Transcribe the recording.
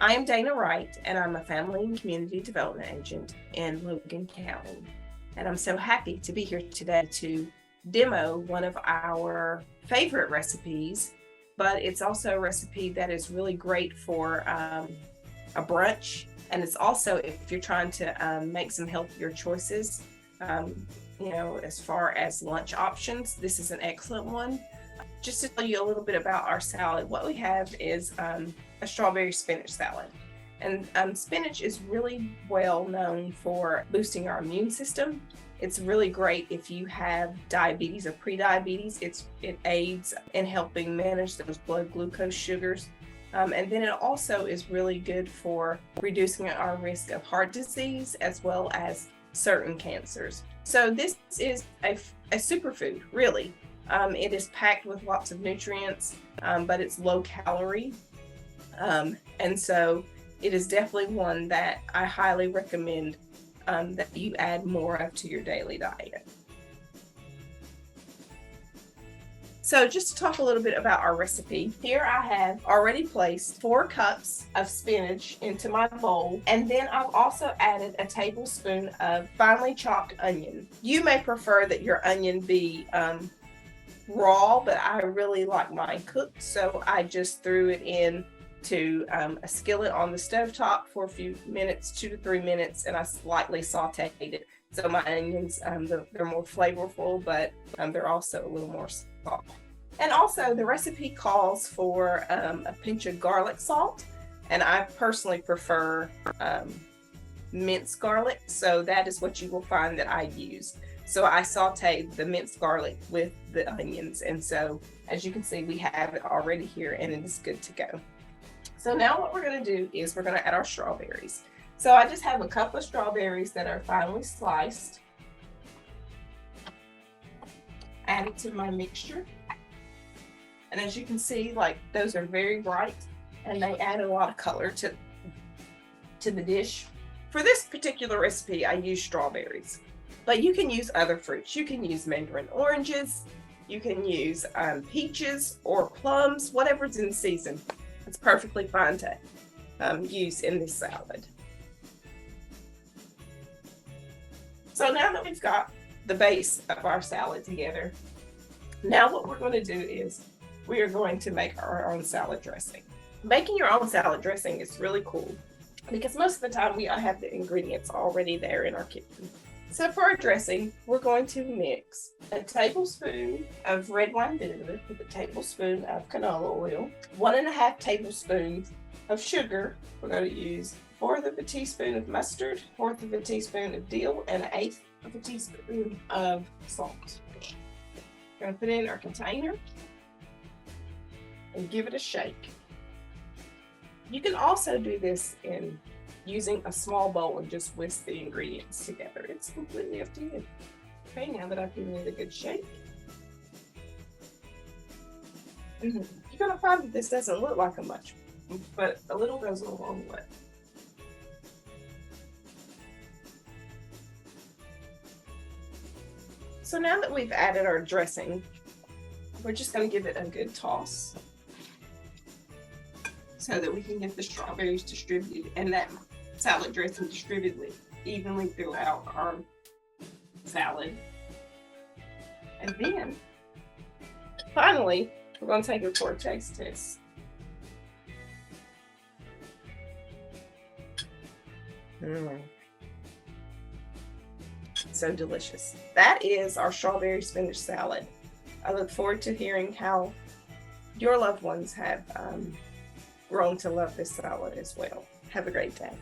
I am Dana Wright, and I'm a Family and Community Development Agent in Logan County. And I'm so happy to be here today to demo one of our favorite recipes, but it's also a recipe that is really great for a brunch. And it's also, if you're trying to make some healthier choices, as far as lunch options, this is an excellent one. Just to tell you a little bit about our salad, what we have is a strawberry spinach salad. And spinach is really well known for boosting our immune system. It's really great if you have diabetes or pre-diabetes. It aids in helping manage those blood glucose sugars. And then it also is really good for reducing our risk of heart disease as well as certain cancers. So this is a superfood, really. It is packed with lots of nutrients, but it's low calorie. And so it is definitely one that I highly recommend that you add more of to your daily diet. So just to talk a little bit about our recipe, here I have already placed 4 cups of spinach into my bowl, and then I've also added a tablespoon of finely chopped onion. You may prefer that your onion be raw, but I really like mine cooked, so I just threw it in to a skillet on the stovetop for a few minutes, 2 to 3 minutes, and I lightly sauteed it. So my onions, they're more flavorful, but they're also a little more soft. And also the recipe calls for a pinch of garlic salt, and I personally prefer minced garlic, so that is what you will find that I use. So I sauteed the minced garlic with the onions, and so as you can see, we have it already here and it is good to go. So now what we're going to do is we're going to add our strawberries. So I just have a couple of strawberries that are finely sliced. Add it to my mixture. And as you can see, like, those are very bright and they add a lot of color to the dish. For this particular recipe, I use strawberries, but you can use other fruits. You can use mandarin oranges, you can use peaches or plums, whatever's in season. It's perfectly fine to use in this salad. So now that we've got the base of our salad together, now what we're going to do is we are going to make our own salad dressing. Making your own salad dressing is really cool because most of the time we have the ingredients already there in our kitchen. So for our dressing, we're going to mix a tablespoon of red wine vinegar with a tablespoon of canola oil, 1.5 tablespoons of sugar. We're going to use 1/4 of a teaspoon of mustard, 1/4 of a teaspoon of dill, and 1/8 of a teaspoon of salt. We're going to put it in our container and give it a shake. You can also do this in using a small bowl and just whisk the ingredients together. It's completely up to you. Okay, now that I've given it a good shake, you're going to find that this doesn't look like a much, but a little goes a long way. So now that we've added our dressing, we're just going to give it a good toss so that we can get the strawberries distributed and that salad dressing distributed evenly throughout our salad. And then, finally, we're going to take it for a taste test. So delicious. That is our strawberry spinach salad. I look forward to hearing how your loved ones have grown to love this salad as well. Have a great day.